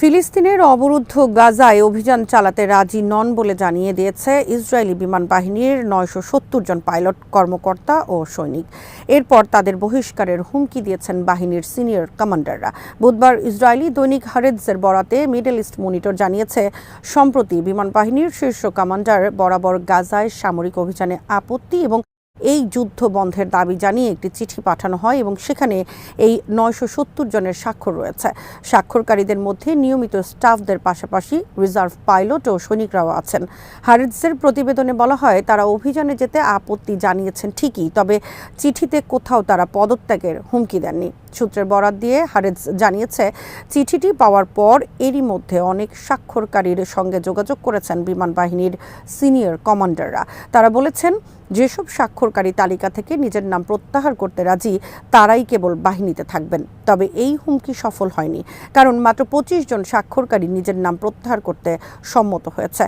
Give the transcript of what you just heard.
ফিলিস্তিনের অবরুদ্ধ গাজায় অভিযান চালাতে রাজি নন বলে জানিয়ে দিয়েছে ইসরায়েলি বিমান বাহিনীর ৯৭০ জন পাইলট, কর্মকর্তা ও সৈনিক। এরপর তাদের বহিষ্কারের হুমকি দিয়েছেন বাহিনীর সিনিয়র কমান্ডাররা। বুধবার ইসরায়েলি দৈনিক হারেৎজের বরাতে মিডল ইস্ট মনিটর জানিয়েছে, সম্প্রতি বিমান বাহিনীর শীর্ষ কমান্ডার বরাবর গাজায় সামরিক অভিযানে আপত্তি এবং এই যুদ্ধ বন্ধের দাবি জানিয়ে একটি চিঠি পাঠানো হয় এবং সেখানে এই ৯৭০ জনের স্বাক্ষর রয়েছে। স্বাক্ষরকারীদের মধ্যে নিয়মিত স্টাফদের পাশাপাশি রিজার্ভ পাইলট ও সৈনিকরাও আছেন। হারেৎজের প্রতিবেদনে বলা হয়, তারা অভিযানে যেতে আপত্তি জানিয়েছেন ঠিকই, তবে চিঠিতে কোথাও তারা পদত্যাগের হুমকি দেননি। সূত্রের বরাত দিয়ে হারেৎজ জানিয়েছে, চিঠিটি পাওয়ার পর এরই মধ্যে অনেক স্বাক্ষরকারীর সঙ্গে যোগাযোগ করেছেন বিমান বাহিনীর সিনিয়র কমান্ডাররা। তারা বলেছেন, যেসব স্বাক্ষরকারী তালিকা থেকে নিজের নাম প্রত্যাহার করতে রাজি তারাই কেবল বাহিনীতে থাকবেন। তবে এই হুমকি সফল হয়নি, কারণ মাত্র ২৫ জন স্বাক্ষরকারী নিজের নাম প্রত্যাহার করতে সম্মত হয়েছে।